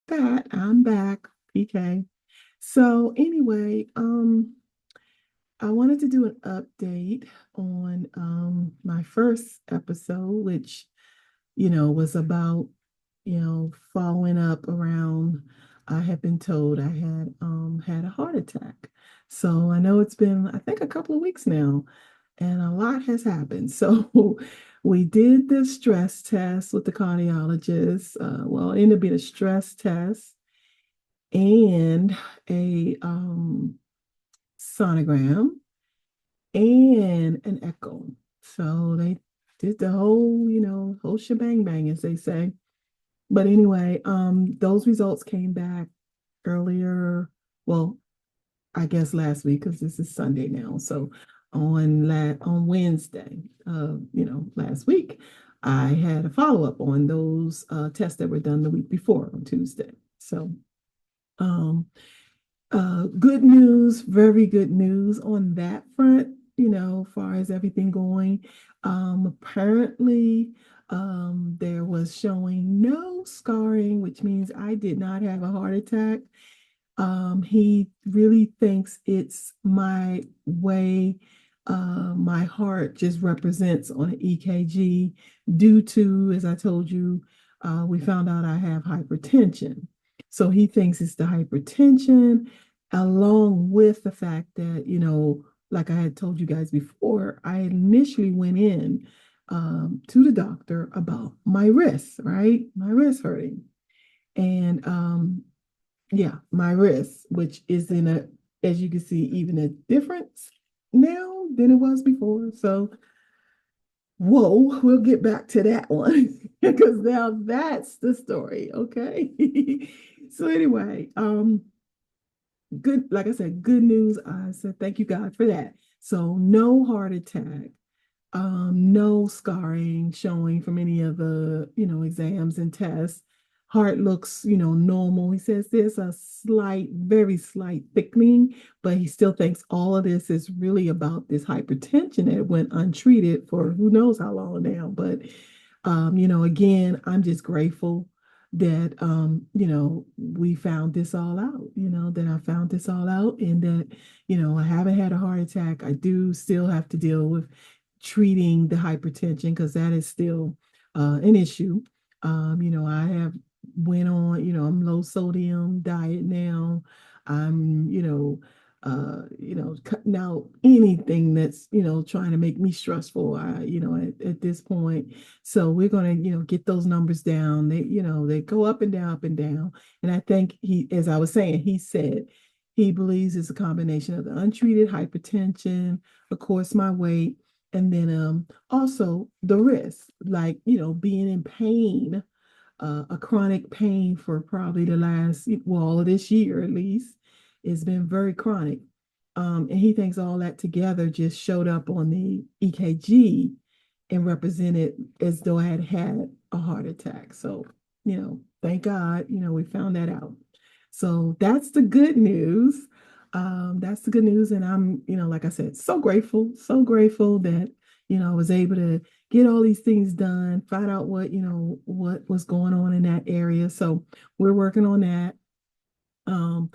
that. I'm back, PK. So anyway, I wanted to do an update on my first episode, which, was about, following up around I had been told I had a heart attack. So I know it's been, I think, a couple of weeks now, and a lot has happened. So we did the stress test with the cardiologist. Well, it ended up being a stress test and a sonogram and an echo. So they did the whole, whole shebang bang, as they say. But anyway, those results came back earlier. Well, I guess last week because this is Sunday now. So on Wednesday, last week, I had a follow up on those tests that were done the week before on Tuesday. So um, good news, very good news on that front, far as everything going. Apparently, there was showing no scarring, which means I did not have a heart attack. He really thinks it's my way, my heart just represents on an EKG due to, as I told you, we found out I have hypertension. So he thinks it's the hypertension, along with the fact that, like I had told you guys before, I initially went in to the doctor about my wrist, right? My wrist hurting. And yeah, my wrist, which is in a, as you can see, even a difference now than it was before. So, whoa, we'll get back to that one because now that's the story. Okay. So anyway, good, like I said, good news. I said thank you God for that. So no heart attack, no scarring showing from any of the, exams and tests. Heart looks, normal. He says there's a slight, very slight thickening, but he still thinks all of this is really about this hypertension that went untreated for who knows how long now. But, again, I'm just grateful that, we found this all out, that I found this all out and that, I haven't had a heart attack. I do still have to deal with treating the hypertension because that is still an issue. I have went on, I'm low sodium diet now. I'm, cutting out anything that's, trying to make me stressful. At this point. So we're gonna, get those numbers down. They go up and down. And I think as I was saying, he said he believes it's a combination of the untreated hypertension, of course, my weight, and then also the risk, like, being in pain, a chronic pain for probably the last, well, all of this year at least, it's been very chronic. And he thinks all that together just showed up on the EKG and represented as though I had had a heart attack. So, thank God, we found that out. So that's the good news. That's the good news. And I'm, like I said, so grateful that, I was able to get all these things done, find out what, what was going on in that area. So we're working on that. I'll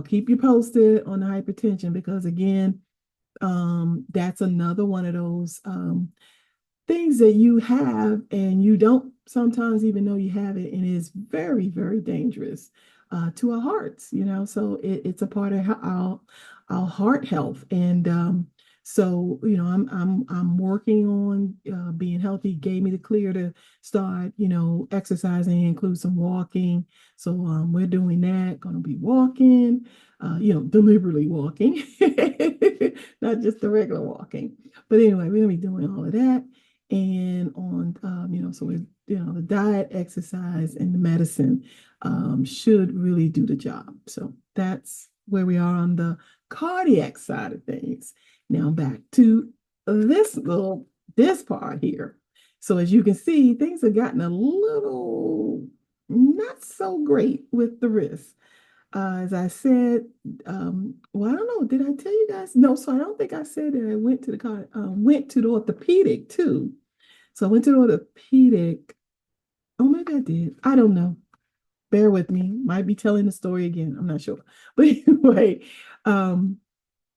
keep you posted on the hypertension because again, that's another one of those things that you have and you don't sometimes even know you have it, and it's very, very dangerous to our hearts, so it's a part of our heart health. And so I'm working on being healthy. Gave me the clear to start, exercising, include some walking. So we're doing that, gonna be walking, deliberately walking, not just the regular walking. But anyway, we're gonna be doing all of that. And on, so we, the diet, exercise, and the medicine should really do the job. So that's where we are on the cardiac side of things. Now back to this part here. So as you can see, things have gotten a little not so great with the wrist. As I said, well, I don't know. Did I tell you guys? No, so I don't think I said that I went to the orthopedic too. So I went to the orthopedic. Oh, maybe I did. I don't know. bear with me. Might be telling the story again. I'm not sure. But anyway, um,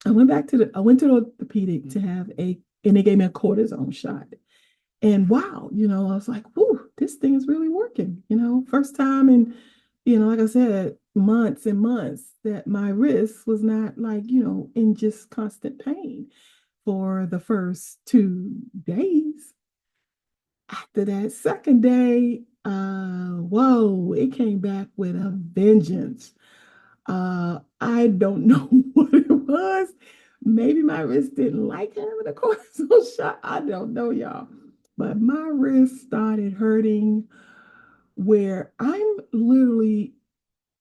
I went to the orthopedic to have and they gave me a cortisone shot. And wow, I was like, whoo, this thing is really working. First time in, like I said, months and months that my wrist was not like, in just constant pain for the first 2 days. After that second day, whoa, it came back with a vengeance. I don't know what it was. Maybe my wrist didn't like having a cortisone shot. I don't know, y'all. But my wrist started hurting where I'm literally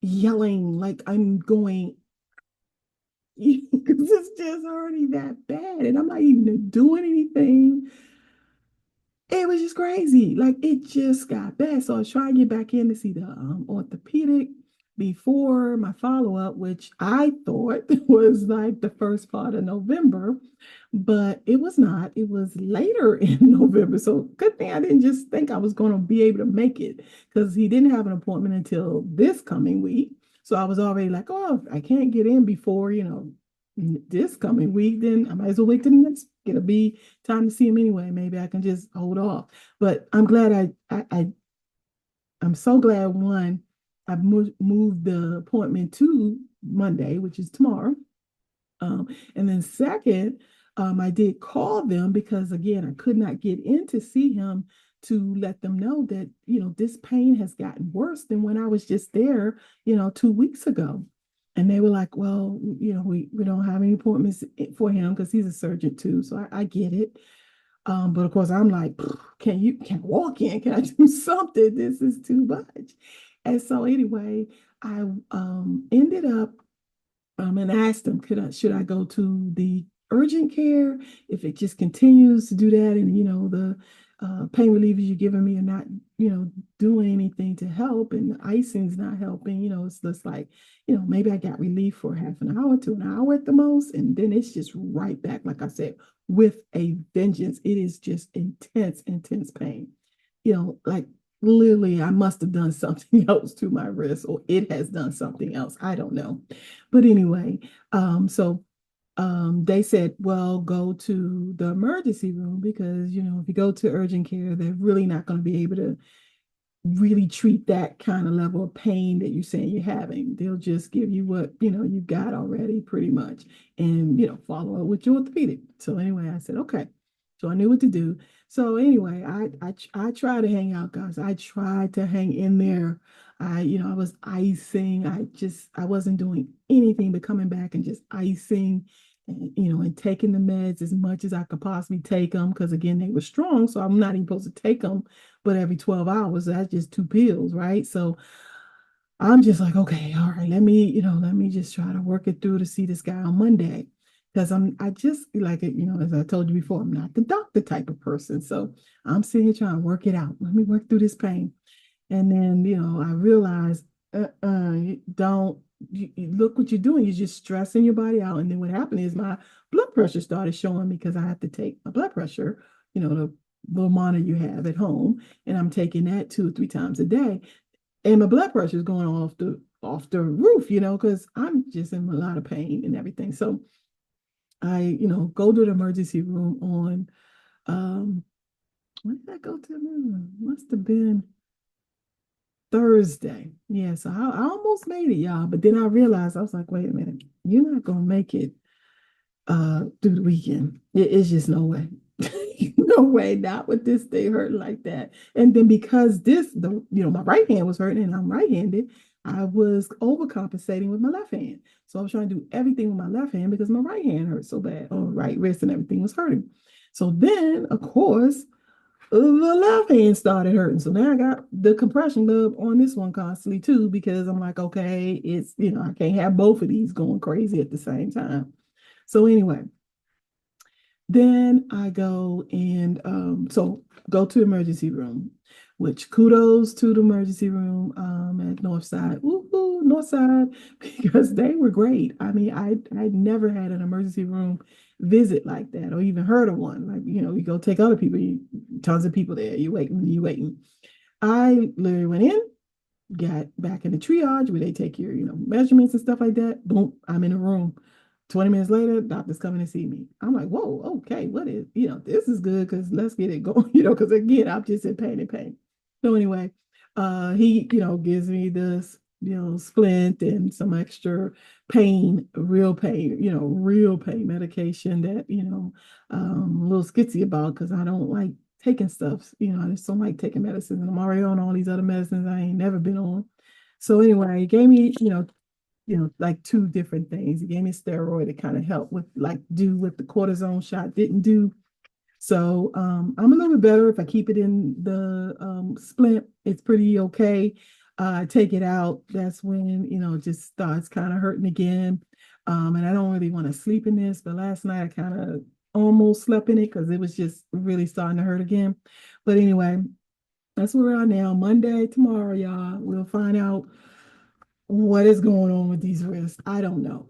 yelling like I'm going, because it's just already that bad. And I'm not even doing anything. It was just crazy. Like it just got bad. So I was trying to get back in to see the orthopedic before my follow-up, which I thought was like the first part of November, but it was not. It was later in November. So good thing I didn't just think I was going to be able to make it because he didn't have an appointment until this coming week. So I was already like, oh, if I can't get in before, this coming week, then I might as well wait till the next. It'll be time to see him anyway. Maybe I can just hold off. But I'm glad I'm so glad one, I've moved the appointment to Monday, which is tomorrow. And then second, I did call them because again, I could not get in to see him to let them know that, this pain has gotten worse than when I was just there, 2 weeks ago. And they were like, well, we don't have any appointments for him because he's a surgeon too. So I get it. But of course, I'm like, can walk in? Can I do something? This is too much. And so anyway, I ended up and asked them, should I go to the urgent care if it just continues to do that, and the pain relievers you're giving me are not, doing anything to help, and the icing's not helping. It's just like, maybe I got relief for half an hour to an hour at the most, and then it's just right back, like I said, with a vengeance. It is just intense, intense pain. Like literally, I must have done something else to my wrist, or it has done something else. I don't know. But anyway, so they said, well, go to the emergency room because, if you go to urgent care, they're really not going to be able to really treat that kind of level of pain that you're saying you're having. They'll just give you what, you got already pretty much and, follow up with your orthopedic. So anyway, I said, okay. So I knew what to do. So anyway, I try to hang out, guys. I tried to hang in there. I was icing. I wasn't doing anything but coming back and just icing and, and taking the meds as much as I could possibly take them. Because again, they were strong. So I'm not even supposed to take them, but every 12 hours, that's just 2 pills, right? So I'm just like, okay, all right, let me just try to work it through to see this guy on Monday. Because I just like it, as I told you before, I'm not the doctor type of person. So I'm sitting here trying to work it out. Let me work through this pain. And then, I realized, you don't, look what you're doing. You're just stressing your body out. And then what happened is my blood pressure started showing because I have to take my blood pressure, the little monitor you have at home. And I'm taking that 2 or 3 times a day. And my blood pressure is going off the roof, because I'm just in a lot of pain and everything. So I, go to the emergency room on, when did I go to the must have been Thursday. Yeah, so I almost made it, y'all. But then I realized, I was like, wait a minute, you're not gonna make it through the weekend. It's just no way. No way, not with this thing hurting like that. And then because my right hand was hurting and I'm right-handed, I was overcompensating with my left hand. So I was trying to do everything with my left hand because my right hand hurt so bad, or right wrist and everything was hurting. So then, of course, the left hand started hurting. So now I got the compression glove on this one constantly too, because I'm like, okay, it's, I can't have both of these going crazy at the same time. So anyway, then I go and go to the emergency room, which kudos to the emergency room at Northside. Woo-hoo, Northside, because they were great. I mean, I never had an emergency room visit like that or even heard of one. Like, you go take other people, tons of people there, you waiting. I literally went in, got back in the triage where they take your, measurements and stuff like that. Boom, I'm in a room. 20 minutes later, doctor's coming to see me. I'm like, whoa, okay, what is, this is good because let's get it going, because again, I'm just in pain and pain. So anyway, he, gives me this, splint and some extra pain, real pain medication that, I'm a little skitsy about because I don't like taking stuff. I just don't like taking medicines. And I'm already on all these other medicines I ain't never been on. So anyway, he gave me, like two different things. He gave me a steroid to kind of help with like do what the cortisone shot didn't do. So I'm a little bit better if I keep it in the splint. It's pretty okay. Take it out. That's when, it just starts kind of hurting again. And I don't really want to sleep in this, but last night I kind of almost slept in it because it was just really starting to hurt again. But anyway, that's where we are now. Monday, tomorrow, y'all. We'll find out what is going on with these wrists. I don't know.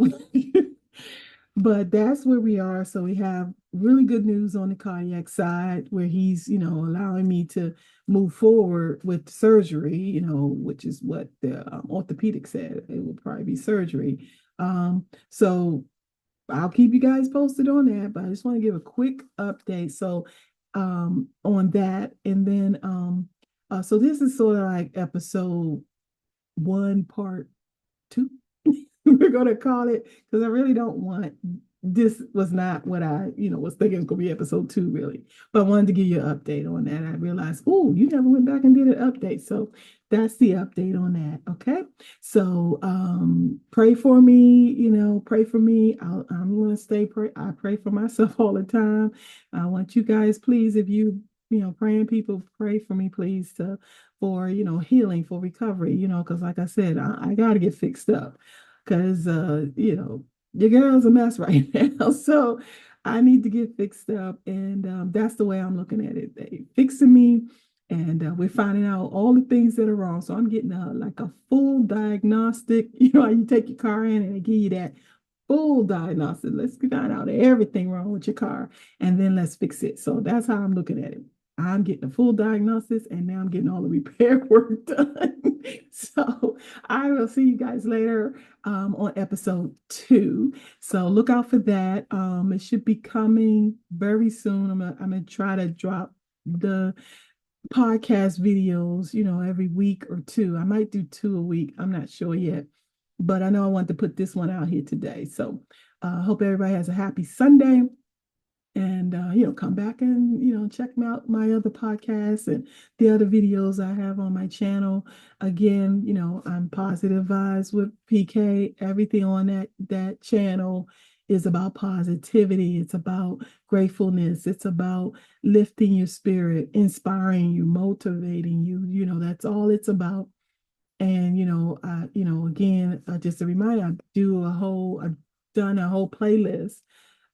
But that's where we are. So we have really good news on the cardiac side where he's, allowing me to move forward with surgery, which is what the orthopedic said. It will probably be surgery. So I'll keep you guys posted on that, but I just want to give a quick update. So on that. And then so this is sort of like episode one, part two. We're gonna call it because I really don't want this was not what I, was thinking it was gonna be episode two, really. But I wanted to give you an update on that. I realized, oh, you never went back and did an update. So that's the update on that. Okay. So pray for me, pray for me. I'm gonna stay pray. I pray for myself all the time. I want you guys, please, if praying people, pray for me, please, for healing, for recovery, because like I said, I gotta get fixed up because your girl's a mess right now. So I need to get fixed up. And that's the way I'm looking at it. They fixing me and we're finding out all the things that are wrong. So I'm getting like a full diagnostic. You take your car in and they give you that full diagnosis. Let's find out everything wrong with your car and then let's fix it. So that's how I'm looking at it. I'm getting a full diagnosis and now I'm getting all the repair work done. So I will see you guys later on episode two. So look out for that. It should be coming very soon. I'm gonna try to drop the podcast videos, every week or two. I might do two a week. I'm not sure yet, but I know I want to put this one out here today. So I hope everybody has a happy Sunday and come back and check out my other podcasts and the other videos I have on my channel. Again, I'm Positive Vibes with PK. Everything on that channel is about positivity. It's about gratefulness. It's about lifting your spirit, inspiring you, motivating you. That's all it's about. And again, just a reminder, I've done a whole playlist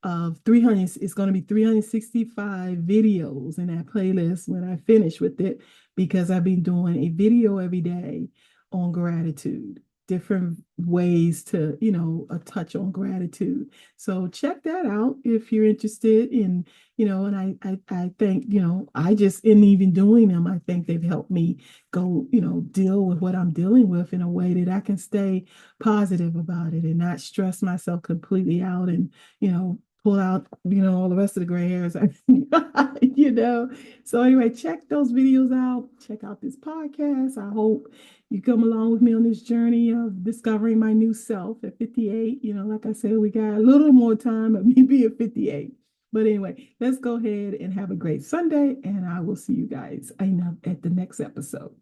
of 300. It's going to be 365 videos in that playlist when I finish with it, because I've been doing a video every day on gratitude, different ways to, a touch on gratitude. So check that out if you're interested in, and I think, I just, in even doing them, I think they've helped me go, deal with what I'm dealing with in a way that I can stay positive about it and not stress myself completely out and, pull out, all the rest of the gray hairs, So anyway, check those videos out. Check out this podcast. I hope you come along with me on this journey of discovering my new self at 58. Like I said, we got a little more time of me being 58. But anyway, let's go ahead and have a great Sunday, and I will see you guys at the next episode.